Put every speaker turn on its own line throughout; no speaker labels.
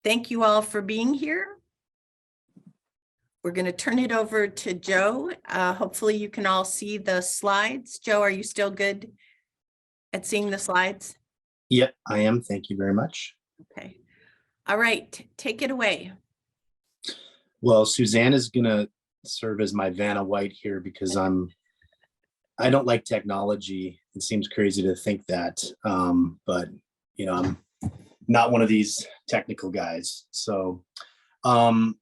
Thank you all for being here. We're going to turn it over to Joe. Hopefully you can all see the slides. Joe, are you still good at seeing the slides?
Yep, I am. Thank you very much.
Okay. All right, take it away.
Well, Suzanne is going to serve as my Vanna White here because I don't like technology. It seems crazy to think that, but you know, I'm not one of these technical guys. So I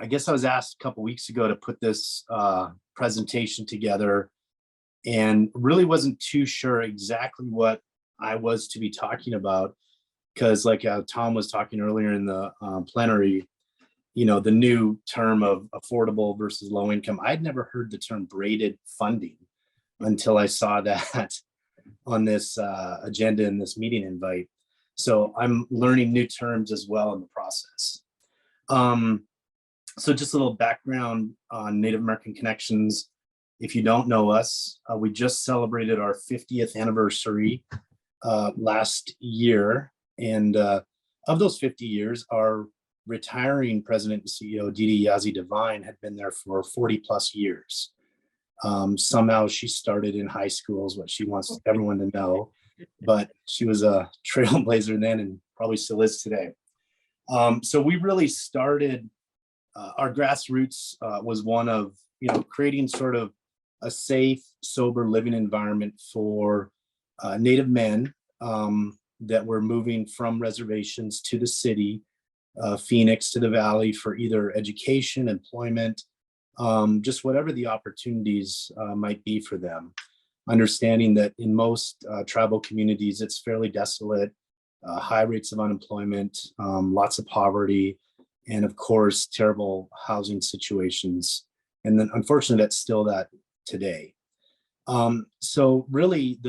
guess I was asked a couple weeks ago to put this presentation together and really wasn't too sure exactly what I was to be talking about because like Tom was talking earlier in the plenary, you know, the new term of affordable versus low income. I'd never heard the term braided funding until I saw that on this agenda in this meeting invite. So I'm learning new terms as well in the process. So just a little background on Native American Connections. If you don't know us, we just celebrated our 50th anniversary last year. And of those 50 years, our retiring president and CEO, DeDe Yazzie Devine, had been there for 40 plus years. Somehow she started in high school is what she wants everyone to know, but she was a trailblazer then and probably still is today. So we really started, our grassroots was one of, you know, creating sort of a safe, sober living environment for Native men that were moving from reservations to the city, Phoenix to the Valley for either education, employment, just whatever the opportunities might be for them. Understanding that in most tribal communities, it's fairly desolate, high rates of unemployment, lots of poverty, and of course, terrible housing situations. And then unfortunately, that's still that today. So really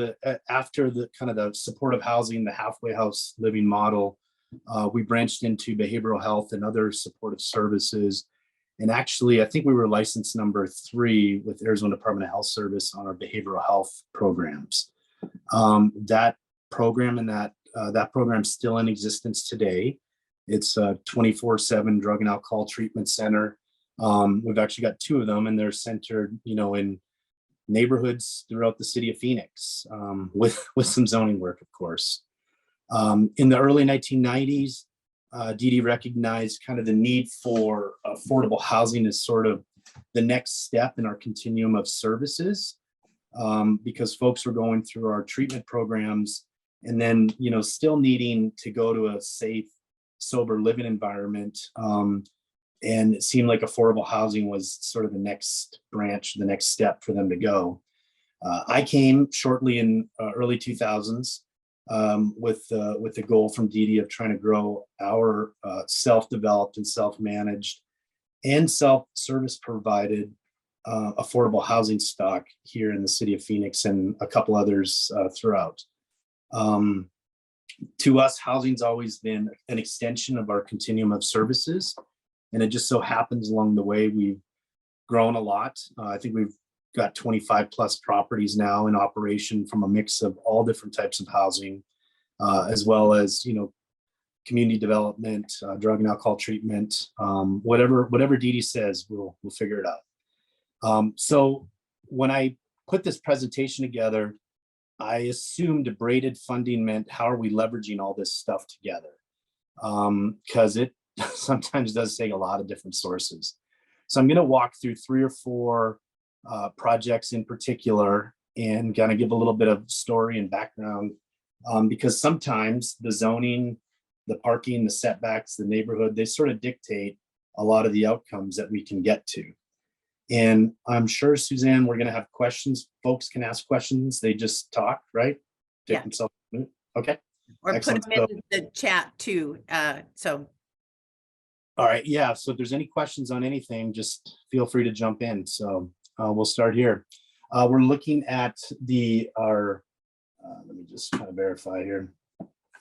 after the kind of the supportive housing, the halfway house living model, we branched into behavioral health and other supportive services. And actually, I think we were license number 3 with Arizona Department of Health Service on our behavioral health programs. That program and that program's still in existence today. It's a 24/7 drug and alcohol treatment center. We've actually got 2 of them, and they're centered, you know, in neighborhoods throughout the city of Phoenix, with some zoning work, of course. In the early 1990s, DeDe recognized kind of the need for affordable housing as sort of the next step in our continuum of services, because folks were going through our treatment programs and then, you know, still needing to go to a safe, sober living environment. And it seemed like affordable housing was sort of the next branch, the next step for them to go. I came shortly in early 2000s with the goal from DeDe of trying to grow our self-developed and self-managed and self-service provided affordable housing stock here in the city of Phoenix and a couple others throughout. To us, housing's always been an extension of our continuum of services. And it just so happens along the way, we've grown a lot. I think we've got 25 plus properties now in operation from a mix of all different types of housing, as well as, you know, community development, drug and alcohol treatment, whatever DeDe says, we'll figure it out. So when I put this presentation together, I assumed braided funding meant how are we leveraging all this stuff together? Because it sometimes does take a lot of different sources. So I'm going to walk through 3 or 4 projects in particular and kind of give a little bit of story and background, because sometimes the zoning, the parking, the setbacks, the neighborhood, they sort of dictate a lot of the outcomes that we can get to. And I'm sure, Suzanne, we're going to have questions. Folks can ask questions. They just talk, right? Take themselves. Okay.
Or
excellent.
Put them in the chat too.
All right. Yeah. So if there's any questions on anything, just feel free to jump in. So we'll start here. We're looking at let me just kind of verify here.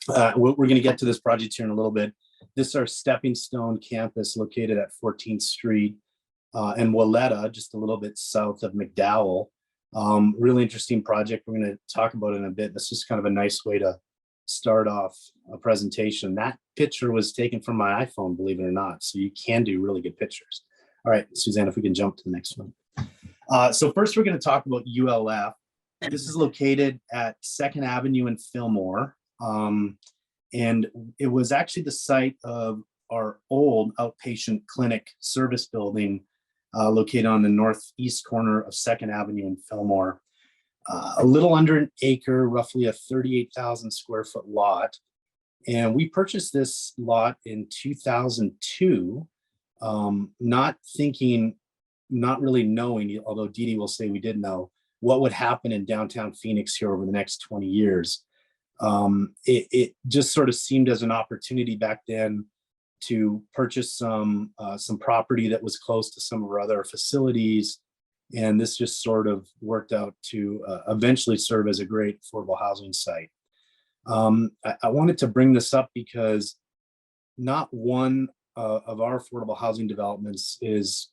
We're going to get to this project here in a little bit. This is our Stepping Stone campus located at 14th Street and Walletta, just a little bit south of McDowell. Really interesting project. We're going to talk about it in a bit. That's just kind of a nice way to start off a presentation. That picture was taken from my iPhone, believe it or not. So you can do really good pictures. All right, Suzanne, if we can jump to the next one. So first we're going to talk about ULF. This is located at 2nd Avenue in Fillmore. And it was actually the site of our old outpatient clinic service building located on the northeast corner of 2nd Avenue in Fillmore. A little under an acre, roughly a 38,000 square foot lot. And we purchased this lot in 2002, not thinking, not really knowing, although DeDe will say we did know, what would happen in downtown Phoenix here over the next 20 years. It just sort of seemed as an opportunity back then to purchase some property that was close to some of our other facilities. And this just sort of worked out to eventually serve as a great affordable housing site. I wanted to bring this up because not one of our affordable housing developments is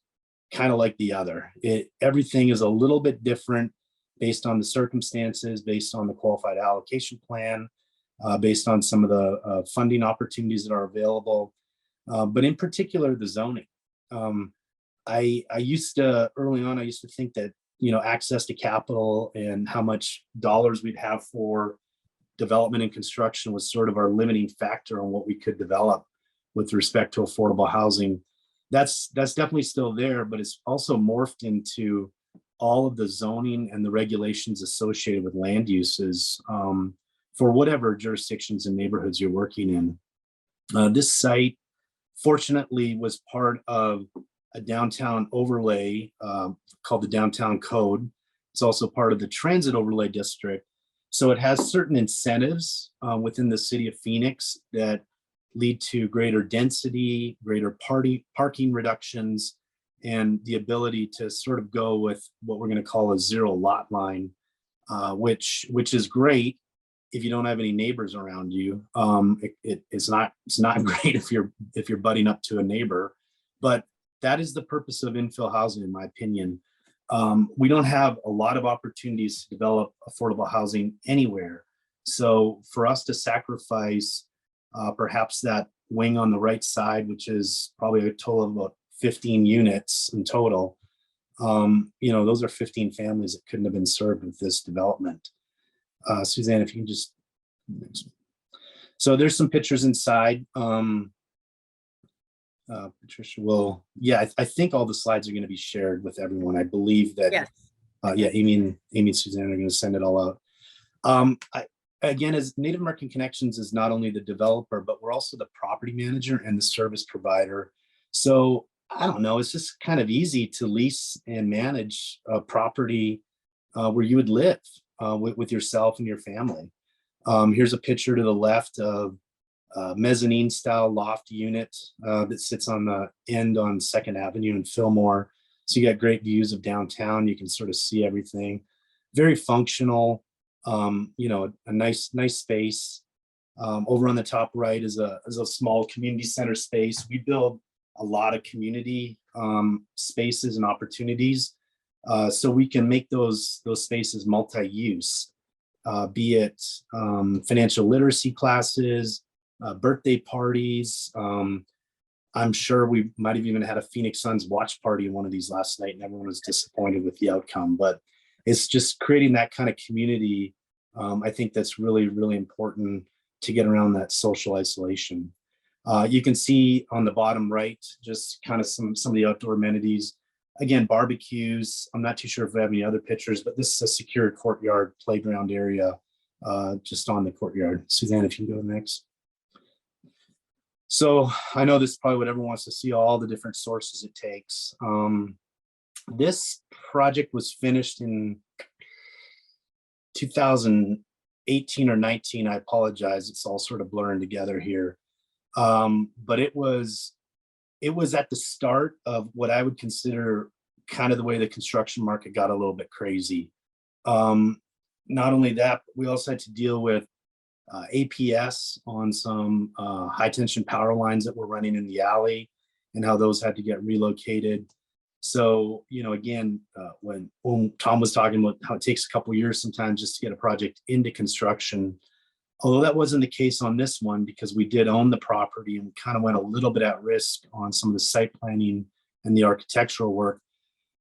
kind of like the other. Everything is a little bit different based on the circumstances, based on the qualified allocation plan, based on some of the funding opportunities that are available, but in particular, the zoning. I used to, early on, I used to think that, access to capital and how much dollars we'd have for development and construction was sort of our limiting factor on what we could develop with respect to affordable housing. That's definitely still there, but it's also morphed into all of the zoning and the regulations associated with land uses for whatever jurisdictions and neighborhoods you're working in. This site, fortunately, was part of a downtown overlay called the Downtown Code. It's also part of the Transit Overlay District. So it has certain incentives within the city of Phoenix that lead to greater density, greater parking reductions, and the ability to sort of go with what we're going to call a zero lot line, which is great if you don't have any neighbors around you. It's not great if you're butting up to a neighbor, but that is the purpose of infill housing, in my opinion. We don't have a lot of opportunities to develop affordable housing anywhere. So for us to sacrifice perhaps that wing on the right side, which is probably a total of about 15 units in total, those are 15 families that couldn't have been served with this development. Suzanne, if you can just, so there's some pictures inside. Patricia will, I think all the slides are going to be shared with everyone. I believe that,
Yes.
Amy and Suzanne are going to send it all out. Again, as Native American Connections is not only the developer, but we're also the property manager and the service provider. So I don't know, it's just kind of easy to lease and manage a property where you would live with yourself and your family. Here's a picture to the left of mezzanine style loft unit that sits on the end on 2nd Avenue in Fillmore. So you got great views of downtown. You can sort of see everything. Very functional, a nice space. Over on the top right is a small community center space. We build a lot of community spaces and opportunities so we can make those spaces multi-use, be it financial literacy classes, birthday parties. I'm sure we might have even had a Phoenix Suns watch party in one of these last night and everyone was disappointed with the outcome, but it's just creating that kind of community. I think that's really, really important to get around that social isolation. You can see on the bottom right, just kind of some of the outdoor amenities. Again, barbecues. I'm not too sure if we have any other pictures, but this is a secure courtyard playground area just on the courtyard. Suzanne, if you can go next. So I know this is probably what everyone wants to see, all the different sources it takes. This project was finished in 2018 or 19. I apologize. It's all sort of blurring together here. But it was at the start of what I would consider kind of the way the construction market got a little bit crazy. Not only that, but we also had to deal with APS on some high tension power lines that were running in the alley and how those had to get relocated. So, again, when Tom was talking about how it takes a couple of years sometimes just to get a project into construction, Although that wasn't the case on this one because we did own the property and kind of went a little bit at risk on some of the site planning and the architectural work.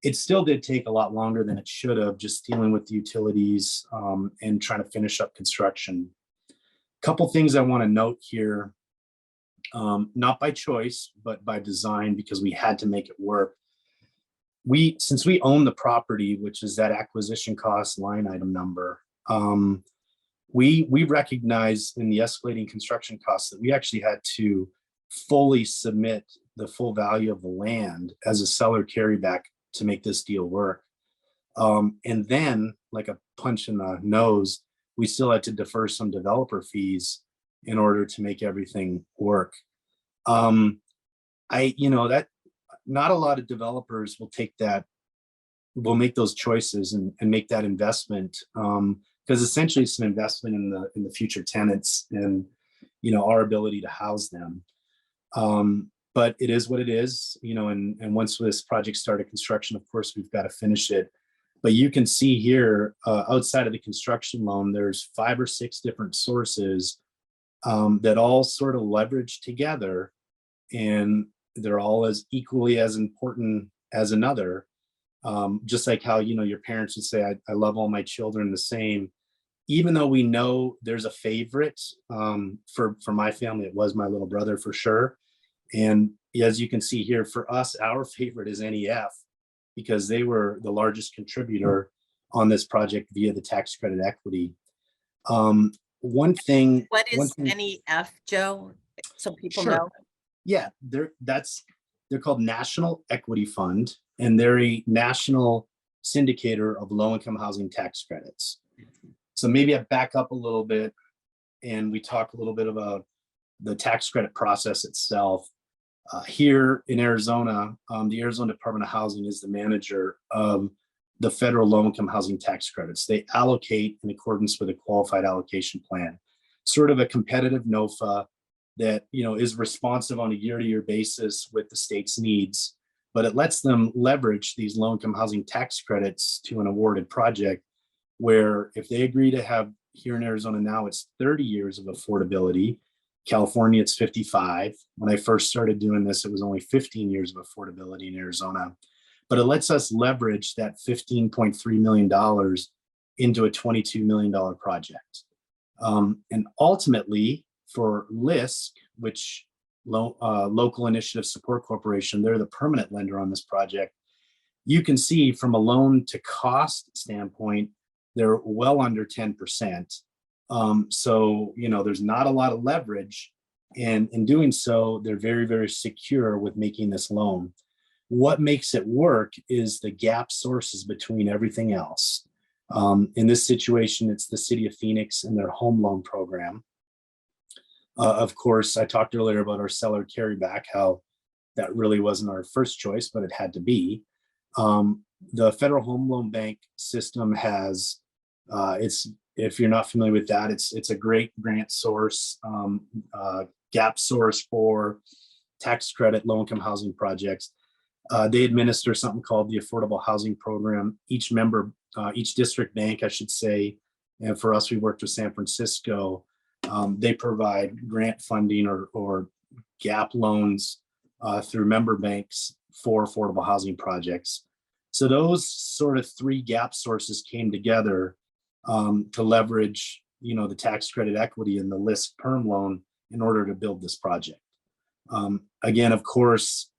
It still did take a lot longer than it should have, just dealing with the utilities and trying to finish up construction. Couple things I want to note here, not by choice, but by design, because we had to make it work. Since we own the property, which is that acquisition cost line item number, we recognize in the escalating construction costs that we actually had to fully submit the full value of the land as a seller carryback to make this deal work. And then, like a punch in the nose, we still had to defer some developer fees in order to make everything work. That not a lot of developers will make those choices and make that investment. Because essentially it's an investment in the future tenants and, our ability to house them. But it is what it is, and once this project started construction, of course, we've got to finish it. But you can see here, outside of the construction loan, there's 5 or 6 different sources that all sort of leverage together, and they're all as equally as important as another. Just like how, your parents would say, I love all my children the same. Even though we know there's a favorite, for my family, it was my little brother for sure. And as you can see here, for us, our favorite is NEF because they were the largest contributor on this project via the tax credit equity. One thing.
What is NEF, Joe? So people
Sure.
know.
Yeah, they're called National Equity Fund, and they're a national syndicator of low-income housing tax credits. So maybe I back up a little bit and we talk a little bit about the tax credit process itself. Here in Arizona, the Arizona Department of Housing is the manager of the federal low-income housing tax credits. They allocate in accordance with a qualified allocation plan, sort of a competitive NOFA that is responsive on a year-to-year basis with the state's needs, but it lets them leverage these low-income housing tax credits to an awarded project where if they agree to have, here in Arizona now, it's 30 years of affordability. California, it's 55. When I first started doing this, it was only 15 years of affordability in Arizona. But it lets us leverage that $15.3 million into a $22 million project. And ultimately, for LISC, which Local Initiative Support Corporation, they're the permanent lender on this project. You can see from a loan to cost standpoint, they're well under 10%. So, there's not a lot of leverage, and in doing so, they're very, very secure with making this loan. What makes it work is the gap sources between everything else. In this situation, it's the city of Phoenix and their home loan program. Of course, I talked earlier about our seller carryback, how that really wasn't our first choice, but it had to be. The Federal Home Loan Bank system has, if you're not familiar with that, it's a great grant source, gap source for tax credit low-income housing projects. They administer something called the Affordable Housing Program. Each district bank, I should say, and for us, we worked with San Francisco. They provide grant funding or gap loans through member banks for affordable housing projects. So those sort of 3 gap sources came together to leverage, the tax credit equity and the LISC perm loan in order to build this project. Again, of course,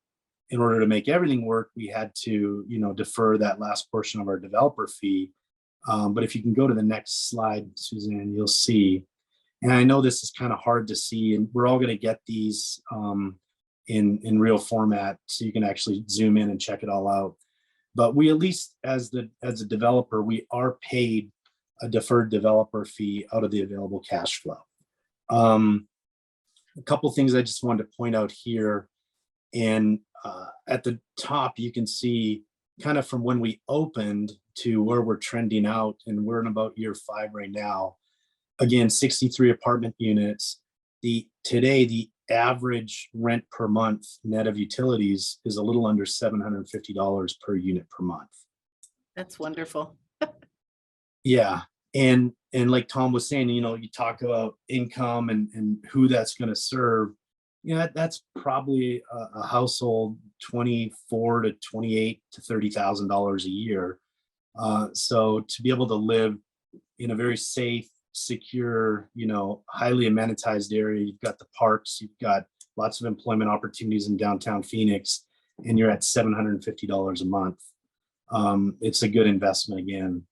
in order to make everything work, we had to, defer that last portion of our developer fee. But if you can go to the next slide, Suzanne, you'll see. And I know this is kind of hard to see, and we're all going to get these in real format, so you can actually zoom in and check it all out. But we, at least as a developer, we are paid a deferred developer fee out of the available cash flow. A couple things I just wanted to point out here, and at the top you can see kind of from when we opened to where we're trending out, and we're in about year 5 right now. Again, 63 apartment units. Today, the average rent per month net of utilities is a little under $750 per unit per month.
That's wonderful.
Yeah. And like Tom was saying, you know, you talk about income and who that's going to serve. You know, that's probably a household 24 to 28 to $30,000 a year. So to be able to live in a very safe, secure, you know, highly amenitized area, you've got the parks, you've got lots of employment opportunities in downtown Phoenix, and you're at $750 a month. It's a good investment again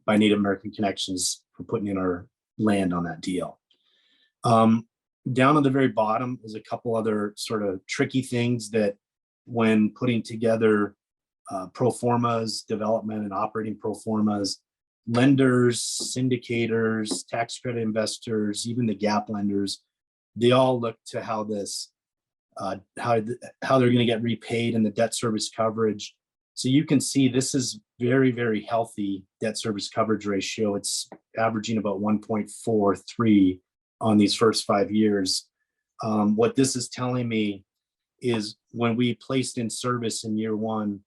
by Native American Connections for putting in our land on that deal. Down on the very bottom is a couple other sort of tricky things that when putting together pro formas, development and operating pro formas, lenders, syndicators, tax credit investors, even the gap lenders, they all look to how this, how they're going to get repaid and the debt service coverage. So you can see this is very, very healthy debt service coverage ratio. It's averaging about 1.43 on these first 5 years. What this is telling me is when we placed in service in year one,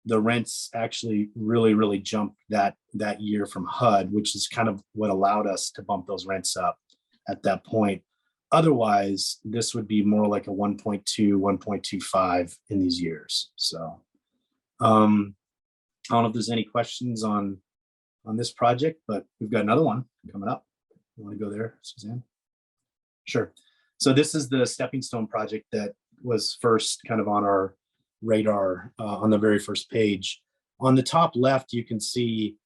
the rents actually really jumped that year from HUD, which is kind of what allowed us to bump those rents up at that point. Otherwise, this would be more like a 1.2, 1.25 in these years. So I don't know if there's any questions on this project, but we've got another one coming up. You want to go there, Suzanne? Sure. So this is the stepping stone project that was first kind of on our radar on the very first page. On the top left, you can see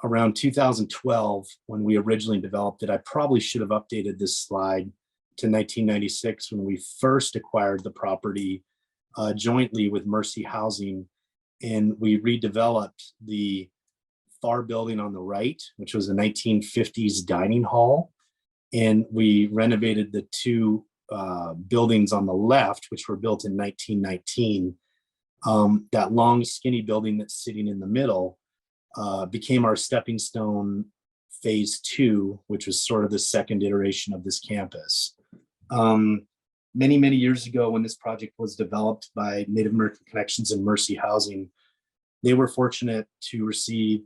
around 2012, when we originally developed it. I probably should have updated this slide to 1996 when we first acquired the property jointly with Mercy Housing, and we redeveloped the far building on the right, which was a 1950s dining hall, and we renovated the two buildings on the left, which were built in 1919. That long, skinny building that's sitting in the middle became our stepping stone phase 2, which was sort of the second iteration of this campus. Many years ago, when this project was developed by Native American Connections and Mercy Housing, they were fortunate to receive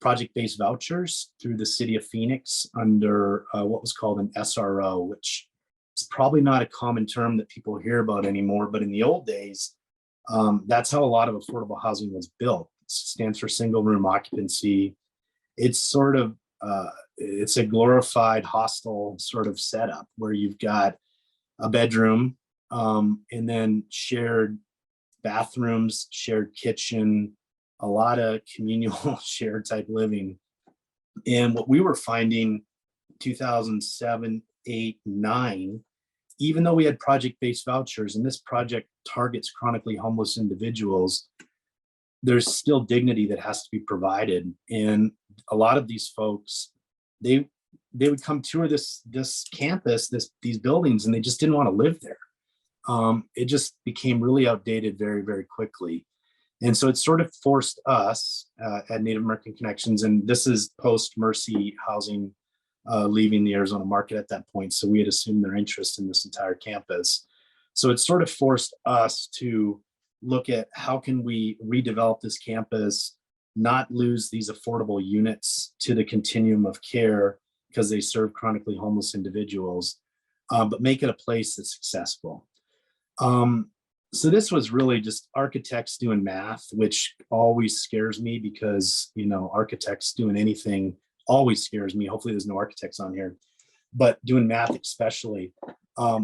project-based vouchers through the city of Phoenix under what was called an SRO, which is probably not a common term that people hear about anymore, but in the old days, that's how a lot of affordable housing was built. It stands for single room occupancy. It's sort of, it's a glorified hostel sort of setup where you've got a bedroom and then shared bathrooms, shared kitchen, a lot of communal shared type living. And what we were finding 2007, 8, 9, even though we had project-based vouchers, and this project targets chronically homeless individuals, there's still dignity that has to be provided. And a lot of these folks, they would come tour this campus, these buildings, and they just didn't want to live there. It just became really outdated very quickly. And so it sort of forced us at Native American Connections, and this is post Mercy Housing leaving the Arizona market at that point. So we had assumed their interest in this entire campus. So it sort of forced us to look at how can we redevelop this campus, not lose these affordable units to the continuum of care because they serve chronically homeless individuals, but make it a place that's successful. So this was really just architects doing math, which always scares me because, you know, architects doing anything always scares me. Hopefully there's no architects on here, but doing math especially.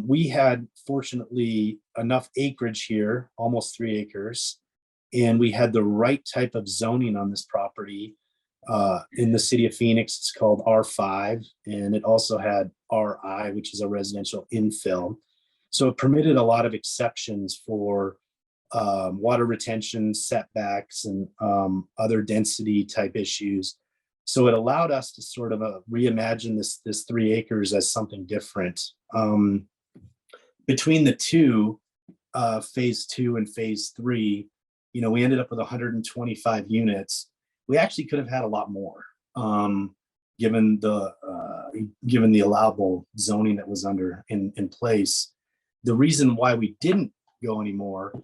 We had fortunately enough acreage here, almost 3 acres, and we had the right type of zoning on this property. In the city of Phoenix, it's called R5, and it also had RI, which is a residential infill. So it permitted a lot of exceptions for water retention, setbacks, and other density type issues. So it allowed us to sort of reimagine this 3 acres as something different. Between the two, phase 2 and phase 3, you know, we ended up with 125 units. We actually could have had a lot more, given the allowable zoning that was in place. The reason why we didn't go anymore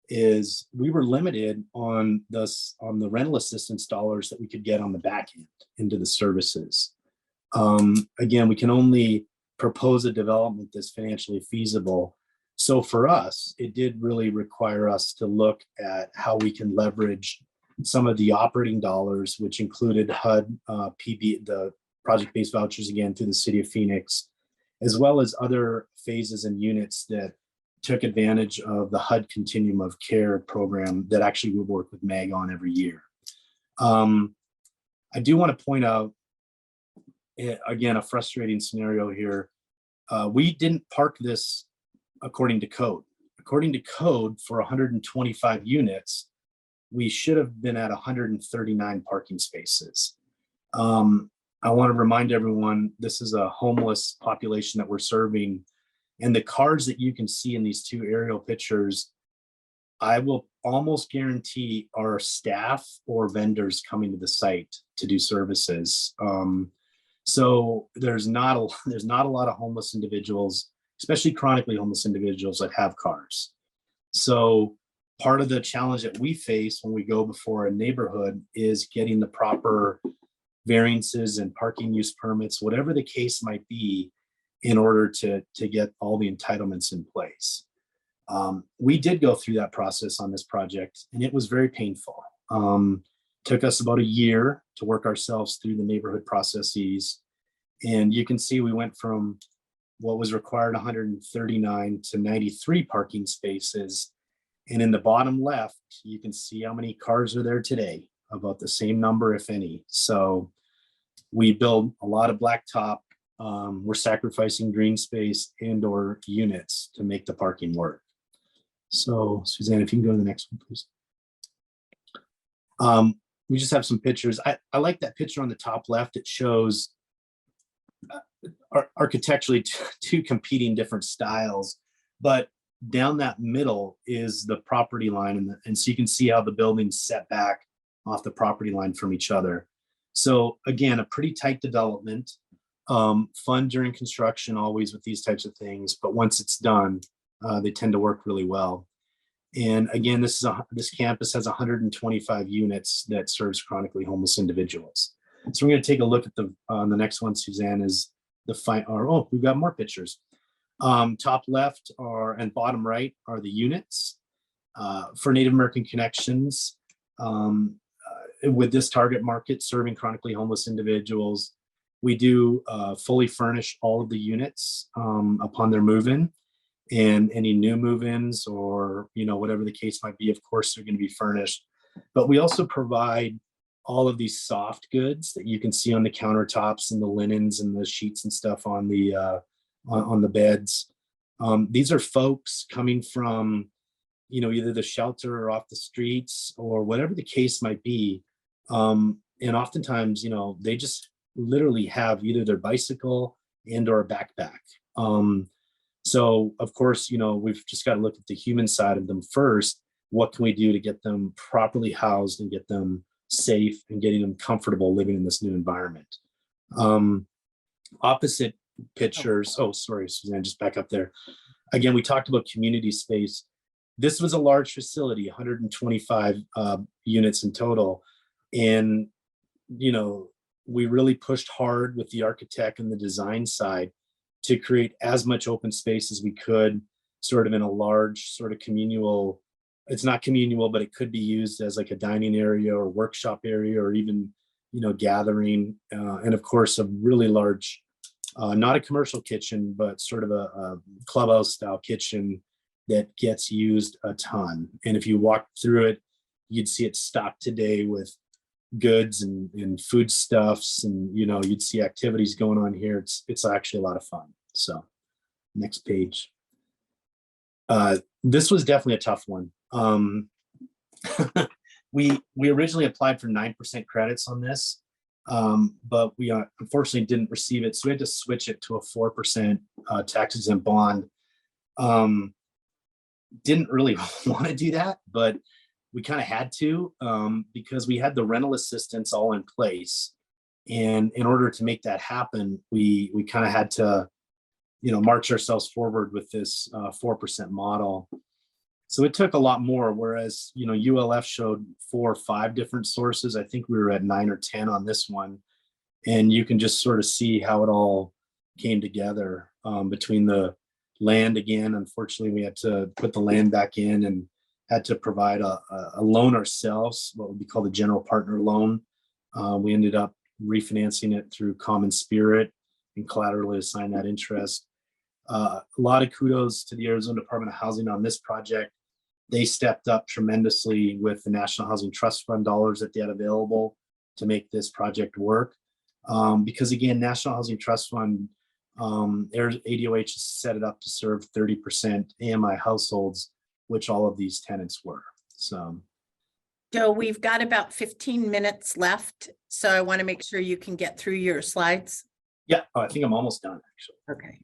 is we were limited on the rental assistance dollars that we could get on the back end into the services. Again, we can only propose a development that's financially feasible. So for us, it did really require us to look at how we can leverage some of the operating dollars, which included HUD, PB, the project-based vouchers again through the city of Phoenix, as well as other phases and units that took advantage of the HUD Continuum of Care program that actually we work with MAG on every year. I do want to point out, again, a frustrating scenario here. We didn't park this according to code. According to code, for 125 units, we should have been at 139 parking spaces. I want to remind everyone, this is a homeless population that we're serving. And the cars that you can see in these two aerial pictures, I will almost guarantee are staff or vendors coming to the site to do services. So there's not a lot of homeless individuals, especially chronically homeless individuals that have cars. So part of the challenge that we face when we go before a neighborhood is getting the proper variances and parking use permits, whatever the case might be, in order to get all the entitlements in place. We did go through that process on this project, and it was very painful. Took us about a year to work ourselves through the neighborhood processes. And you can see we went from what was required 139 to 93 parking spaces. And in the bottom left, you can see how many cars are there today, about the same number, if any. So we build a lot of blacktop. We're sacrificing green space and/or units to make the parking work. So Suzanne, if you can go to the next one, please. We just have some pictures. I like that picture on the top left. It shows architecturally two competing different styles, but down that middle is the property line. And so you can see how the buildings set back off the property line from each other. So again, a pretty tight development, fun during construction, always with these types of things, but once it's done, they tend to work really well. And again, this campus has 125 units that serves chronically homeless individuals. So we're going to take a look at the next one, Suzanne, is we've got more pictures. Top left and bottom right are the units for Native American Connections. With this target market serving chronically homeless individuals, we do fully furnish all of the units upon their move-in. And any new move-ins or, whatever the case might be, of course, they're going to be furnished. But we also provide all of these soft goods that you can see on the countertops and the linens and the sheets and stuff on the beds. These are folks coming from, either the shelter or off the streets or whatever the case might be. And oftentimes, they just literally have either their bicycle and or a backpack. So of course, we've just got to look at the human side of them first. What can we do to get them properly housed and get them safe and getting them comfortable living in this new environment? Opposite pictures. Oh, sorry, Suzanne, just back up there. Again, we talked about community space. This was a large facility, 125 units in total. And, we really pushed hard with the architect and the design side to create as much open space as we could, sort of in a large sort of communal. It's not communal, but it could be used as like a dining area or workshop area or even, gathering. And of course, a really large, not a commercial kitchen, but sort of a clubhouse style kitchen that gets used a ton. And if you walk through it, you'd see it stocked today with goods and foodstuffs, and you'd see activities going on here. It's actually a lot of fun. So next page. This was definitely a tough one. We originally applied for 9% credits on this, but we unfortunately didn't receive it, so we had to switch it to a 4% tax exempt bond. Didn't really want to do that, but we kind of had to, because we had the rental assistance all in place. And in order to make that happen, we kind of had to, march ourselves forward with this 4% model. So it took a lot more, whereas, ULF showed 4 or 5 different sources. I think we were at 9 or 10 on this one. And you can just sort of see how it all came together between the land again. Unfortunately, we had to put the land back in and had to provide a loan ourselves, what would be called a general partner loan. We ended up refinancing it through Common Spirit and collaterally assign that interest. A lot of kudos to the Arizona Department of Housing on this project. They stepped up tremendously with the National Housing Trust Fund dollars that they had available to make this project work. Because again, National Housing Trust Fund, ADOH has set it up to serve 30% AMI households, which all of these tenants were. So,
Joe, we've got about 15 minutes left, so I want to make sure you can get through your slides.
yeah, I think I'm almost done actually.
Okay.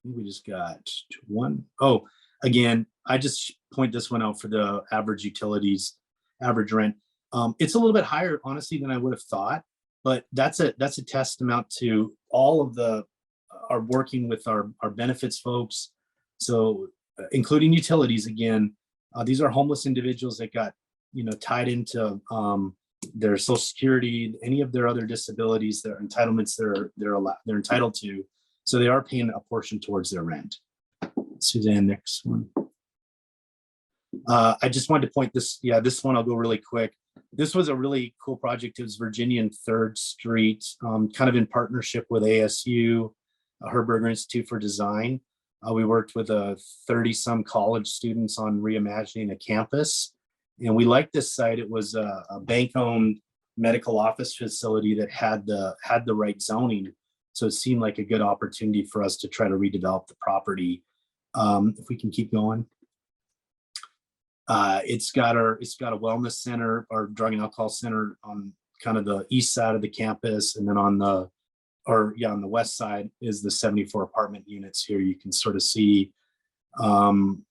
We just got one. Oh, again, I just point this one out for the average utilities, average rent. It's a little bit higher, honestly, than I would have thought, but that's a testament to all of our working with our benefits folks. So including utilities again, these are homeless individuals that got, tied into their Social Security, any of their other disabilities, their entitlements they're entitled to. So they are paying a portion towards their rent. Suzanne, next one. I just wanted to point this one I'll go really quick. This was a really cool project. It was Virginia and 3rd Street, kind of in partnership with ASU, Herberger Institute for Design. We worked with 30-some college students on reimagining a campus. And we liked this site. It was a bank-owned medical office facility that had the right zoning. So it seemed like a good opportunity for us to try to redevelop the property. If we can keep going. It's got a wellness center or drug and alcohol center on kind of the east side of the campus. And then on the west side is the 74 apartment units here. You can sort of see, some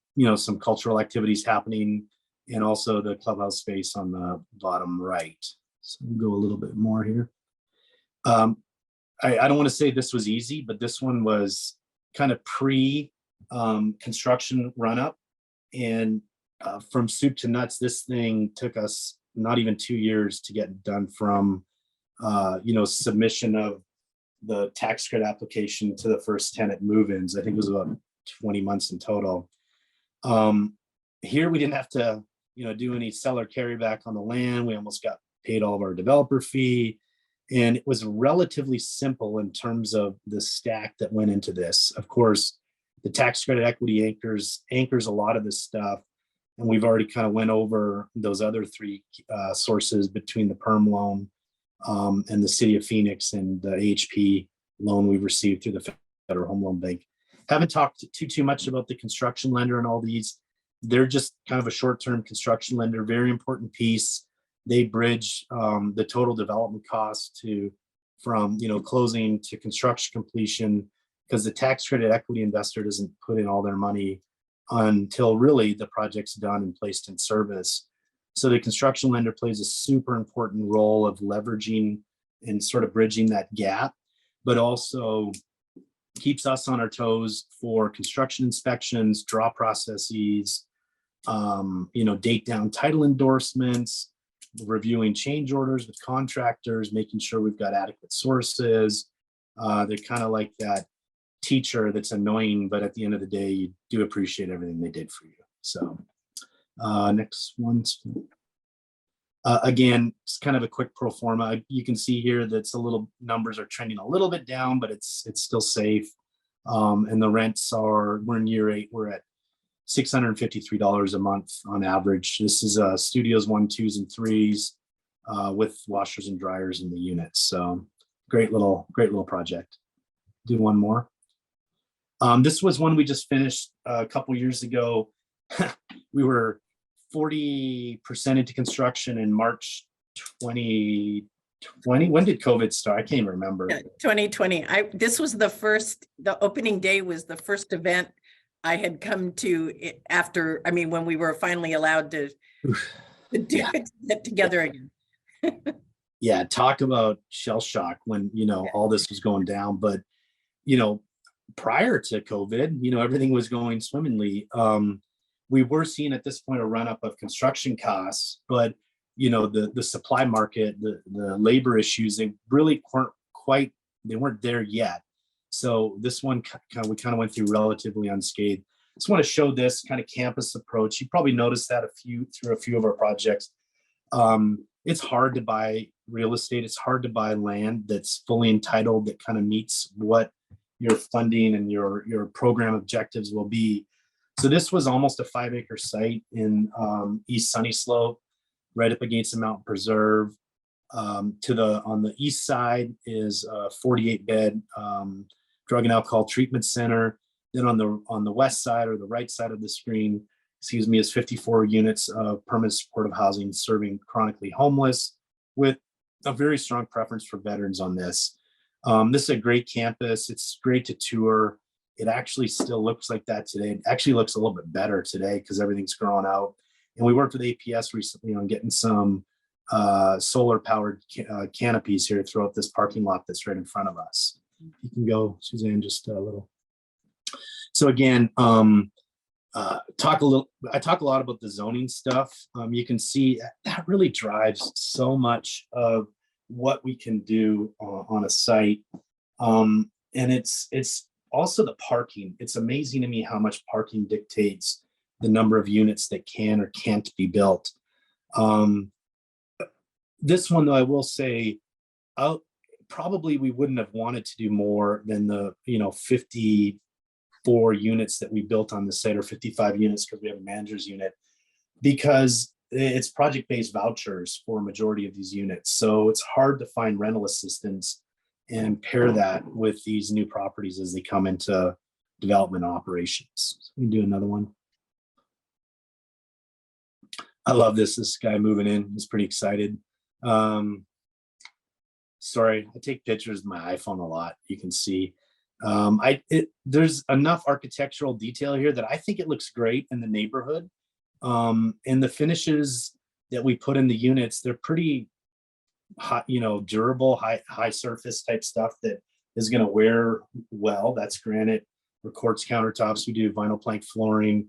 cultural activities happening and also the clubhouse space on the bottom right. So we'll go a little bit more here. I don't want to say this was easy, but this one was kind of construction run up, and from soup to nuts, this thing took us not even 2 years to get done from submission of the tax credit application to the first tenant move-ins. I think it was about 20 months in total. Here we didn't have to do any seller carryback on the land. We almost got paid all of our developer fee. And it was relatively simple in terms of the stack that went into this. Of course, the tax credit equity anchors a lot of this stuff. And we've already kind of went over those other 3 sources between the perm loan and the city of Phoenix and the AHP loan we've received through the Federal Home Loan Bank. Haven't talked too much about the construction lender and all these. They're just kind of a short-term construction lender, very important piece. They bridge the total development cost from closing to construction completion, because the tax credit equity investor doesn't put in all their money until really the project's done and placed in service. So the construction lender plays a super important role of leveraging and sort of bridging that gap, but also keeps us on our toes for construction inspections, draw processes, date down title endorsements, reviewing change orders with contractors, making sure we've got adequate sources. They're kind of like that teacher that's annoying, but at the end of the day, you do appreciate everything they did for you. So next one. Again, it's kind of a quick pro forma. You can see here that's numbers are trending a little bit down, but it's still safe. And the rents we're in year 8, we're at $653 a month on average. This is studios 1, 2s, and 3s with washers and dryers in the units. So great little project. Do one more. This was one we just finished a couple years ago. We were 40% into construction in March 2020. When did COVID start? I can't remember.
2020. This was the opening day was the first event I had come to after, when we were finally allowed to get together again.
Yeah, talk about shell shock when, all this was going down. But, prior to COVID, everything was going swimmingly. we were seeing at this point a run up of construction costs, but you know, the supply market, the labor issues, they really weren't there yet. So this one we kind of went through relatively unscathed. Just want to show this kind of campus approach. You probably noticed that through a few of our projects. It's hard to buy real estate. It's hard to buy land that's fully entitled, that kind of meets what your funding and your program objectives will be. So this was almost a 5-acre site in East Sunny Slope, right up against the mountain preserve. On the east side is a 48-bed drug and alcohol treatment center. Then on the west side, or the right side of the screen, excuse me, is 54 units of permanent supportive housing serving chronically homeless, with a very strong preference for veterans on this. This is a great campus. It's great to tour. It actually still looks like that today. It actually looks a little bit better today because everything's grown out. And we worked with APS recently on getting some solar powered canopies here throughout this parking lot that's right in front of us. You can go, Suzanne, just a little. So again, I talk a lot about the zoning stuff. You can see that really drives so much of what we can do on a site. And it's also the parking. It's amazing to me how much parking dictates the number of units that can or can't be built. This one, though, I will say, probably we wouldn't have wanted to do more than the 54 units that we built on the site, or 55 units because we have a manager's unit, because it's project-based vouchers for a majority of these units. So it's hard to find rental assistance and pair that with these new properties as they come into development operations. So we can do another one. I love this guy moving in. He's pretty excited. Sorry, I take pictures with my iPhone a lot. You can see there's enough architectural detail here that I think it looks great in the neighborhood. And the finishes that we put in the units, they're pretty hot, durable, high surface type stuff that is going to wear well. That's granite or quartz countertops. We do vinyl plank flooring.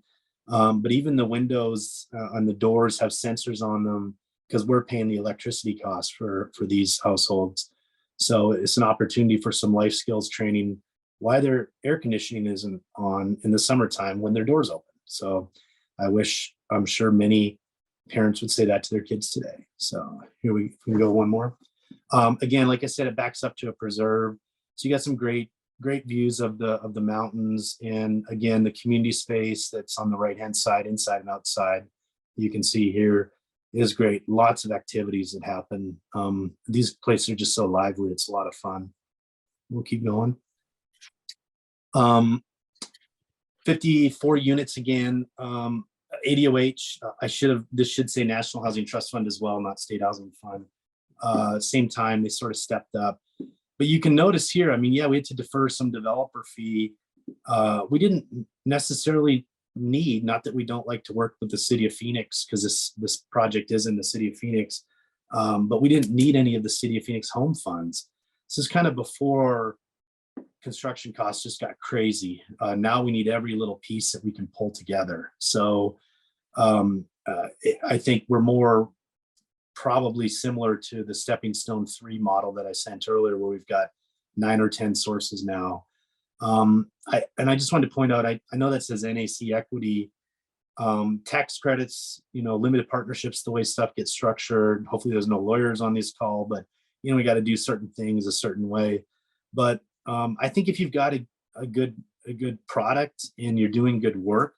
But even the windows on the doors have sensors on them because we're paying the electricity costs for these households. So it's an opportunity for some life skills training why their air conditioning isn't on in the summertime when their door's open. So I'm sure many parents would say that to their kids today. So here we can go one more. Again, like I said, it backs up to a preserve. So you got some great views of the mountains, and again, the community space that's on the right-hand side, inside and outside, you can see here is great. Lots of activities that happen. These places are just so lively. It's a lot of fun. We'll keep going. 54 units again. ADOH, this should say National Housing Trust Fund as well, not State Housing Fund. Same time, they sort of stepped up. But you can notice here, I mean, yeah, we had to defer some developer fee. We didn't necessarily need, not that we don't like to work with the city of Phoenix, because this project is in the city of Phoenix, but we didn't need any of the city of Phoenix home funds. This is kind of before construction costs just got crazy. Now we need every little piece that we can pull together. So I think we're more probably similar to the Stepping Stone 3 model that I sent earlier, where we've got 9 or 10 sources now. I just wanted to point out, I know that says NAC equity, tax credits, limited partnerships, the way stuff gets structured. Hopefully there's no lawyers on this call, but we got to do certain things a certain way. But I think if you've got a good product and you're doing good work,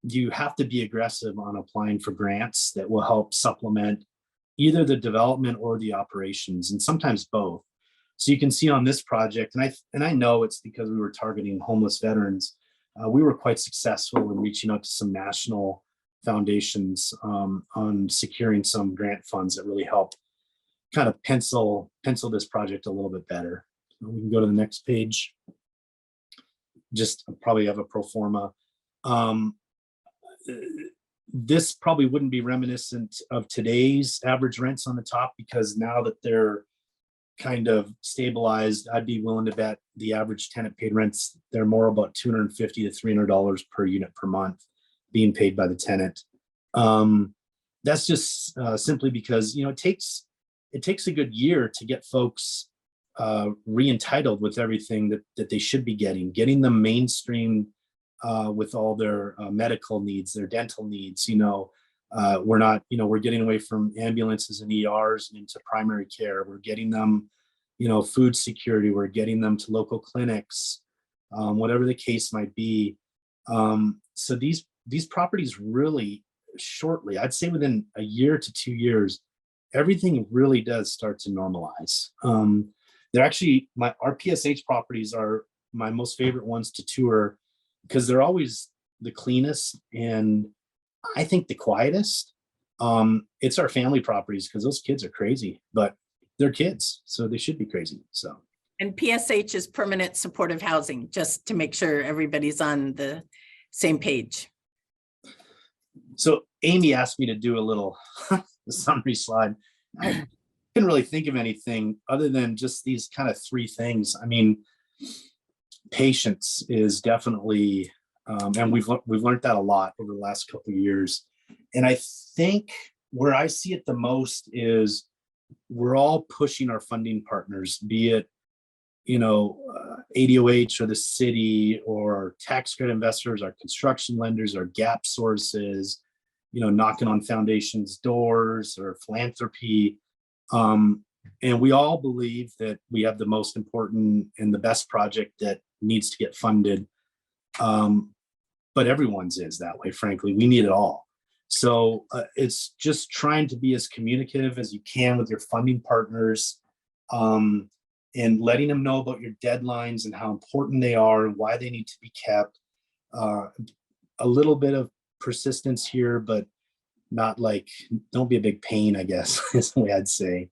you have to be aggressive on applying for grants that will help supplement either the development or the operations, and sometimes both. So you can see on this project, and I know it's because we were targeting homeless veterans. We were quite successful in reaching out to some national foundations on securing some grant funds that really help kind of pencil this project a little bit better. So we can go to the next page. Just probably have a pro forma. This probably wouldn't be reminiscent of today's average rents on the top, because now that they're kind of stabilized, I'd be willing to bet the average tenant paid rents, they're more about $250 to $300 per unit per month. being paid by the tenant. That's just simply because, you know, it takes a good year to get folks re-entitled with everything that they should be getting them mainstream with all their medical needs, their dental needs. You know, we're not, you know, we're getting away from ambulances and ERs and into primary care. We're getting them, you know, food security. We're getting them to local clinics, whatever the case might be. So these properties really shortly, I'd say within a year to 2 years, everything really does start to normalize. They're actually, our PSH properties are my most favorite ones to tour because they're always the cleanest and I think the quietest. It's our family properties because those kids are crazy, but they're kids, so they should be crazy. So.
And PSH is permanent supportive housing, just to make sure everybody's on the same page.
So Amy asked me to do a little summary slide. I couldn't really think of anything other than just these kind of three things. I mean, patience is definitely, and we've learned that a lot over the last couple of years. And I think where I see it the most is we're all pushing our funding partners, be it, you know, ADOH or the city or tax credit investors, our construction lenders, our gap sources, you know, knocking on foundations doors or philanthropy. And we all believe that we have the most important and the best project that needs to get funded. But everyone's is that way, frankly. We need it all. So it's just trying to be as communicative as you can with your funding partners, and letting them know about your deadlines and how important they are and why they need to be kept. A little bit of persistence here, but not like, don't be a big pain, I guess, is the way I'd say.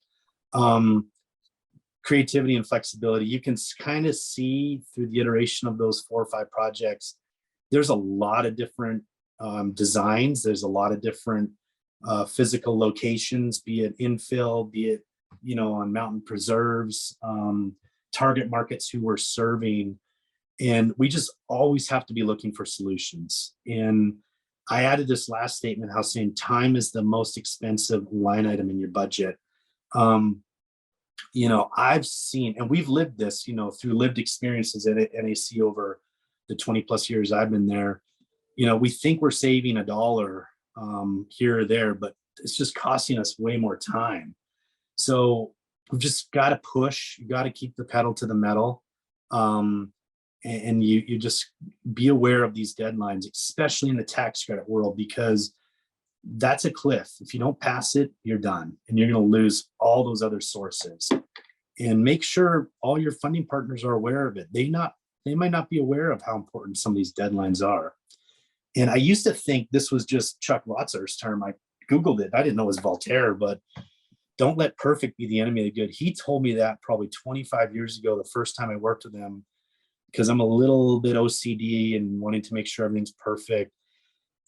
Creativity and flexibility. You can kind of see through the iteration of those 4 or 5 projects, there's a lot of different designs. There's a lot of different physical locations, be it infill, be it, you know, on mountain preserves, target markets who we're serving. And we just always have to be looking for solutions. And I added this last statement, how saying time is the most expensive line item in your budget. You know, I've seen, and we've lived this, you know, through lived experiences at NAC over the 20 plus years I've been there. You know, we think we're saving $1 here or there, but it's just costing us way more time. So we've just got to push. You got to keep the pedal to the metal, and you just be aware of these deadlines, especially in the tax credit world, because that's a cliff. If you don't pass it, you're done, and you're going to lose all those other sources. And make sure all your funding partners are aware of it. They might not be aware of how important some of these deadlines are. And I used to think this was just Chuck Rotzer's term. I Googled it. I didn't know it was Voltaire, but don't let perfect be the enemy of the good. He told me that probably 25 years ago, the first time I worked with him, because I'm a little bit OCD and wanting to make sure everything's perfect.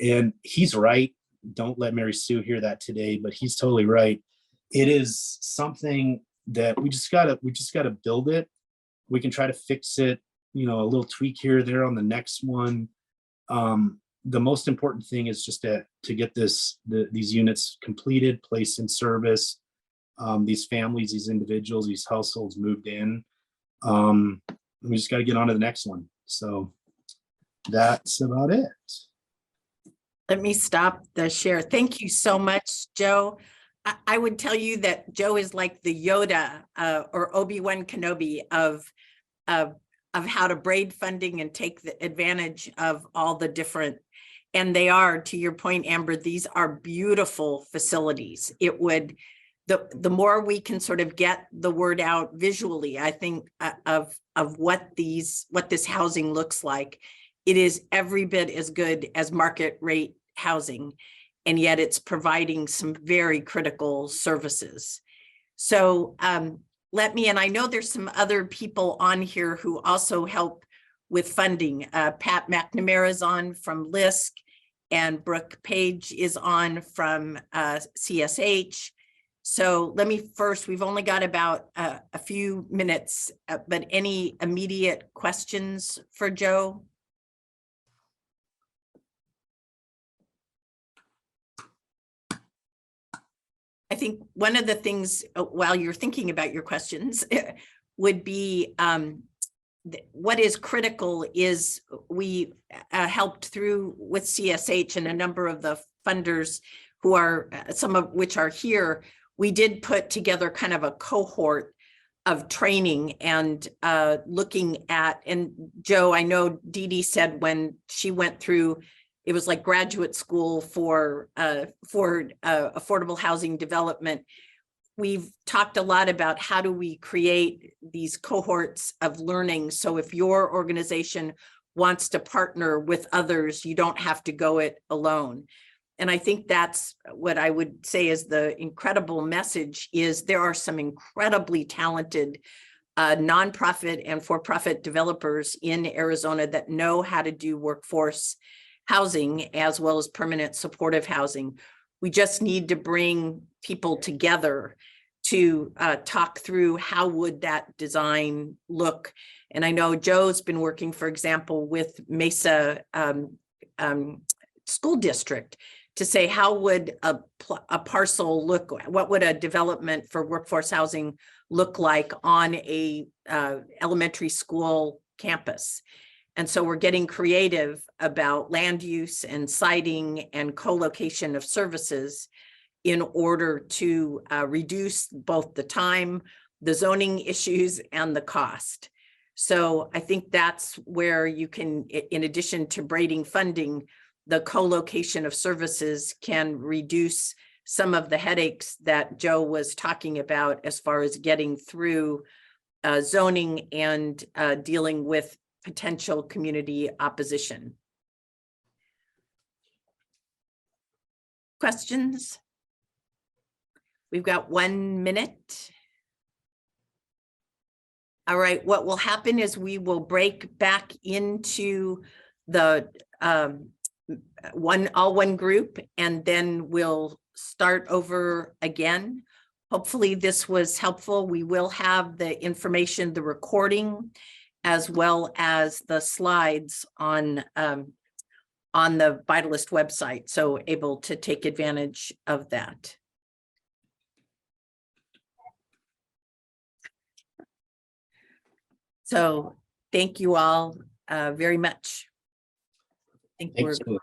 And he's right. Don't let Mary Sue hear that today, but he's totally right. It is something that we just gotta build it. We can try to fix it, you know, a little tweak here or there on the next one. The most important thing is just to get these units completed, placed in service, these families, these individuals, these households moved in. We just got to get on to the next one. So that's about it.
Let me stop the share. Thank you so much, Joe. I would tell you that Joe is like the Yoda or Obi-Wan Kenobi of how to braid funding and take the advantage of all the different, and they are, to your point, Amber, these are beautiful facilities. It would, the more we can sort of get the word out visually, I think of what this housing looks like, it is every bit as good as market rate housing, and yet it's providing some very critical services. So let me, and I know there's some other people on here who also help with funding. Pat McNamara is on from LISC, and Brooke Page is on from CSH. So let me first, we've only got about a few minutes, but any immediate questions for Joe? think one of the things while you're thinking about your questions would be what is critical is we helped through with CSH and a number of the funders who are, some of which are here. We did put together kind of a cohort of training and looking at, and Joe, I know DeDe said when she went through, it was like graduate school for affordable housing development. We've talked a lot about how do we create these cohorts of learning. So if your organization wants to partner with others, you don't have to go it alone. And I think that's what I would say is the incredible message is there are some incredibly talented nonprofit and for-profit developers in Arizona that know how to do workforce housing as well as permanent supportive housing. We just need to bring people together to talk through how would that design look. And I know Joe's been working, for example, with Mesa School District to say how would a parcel look, what would a development for workforce housing look like on a elementary school campus. And so we're getting creative about land use and siting and co-location of services in order to reduce both the time, the zoning issues, and the cost. So I think that's where you can, in addition to braiding funding, the co-location of services can reduce some of the headaches that Joe was talking about as far as getting through zoning and dealing with potential community opposition. Questions? We've got 1 minute. All right, what will happen is we will break back into the one group, and then we'll start over again. Hopefully this was helpful. We will have the information, the recording, as well as the slides on the Vitalist website, so able to take advantage of that. So thank you all very much. I think
Thanks.
we're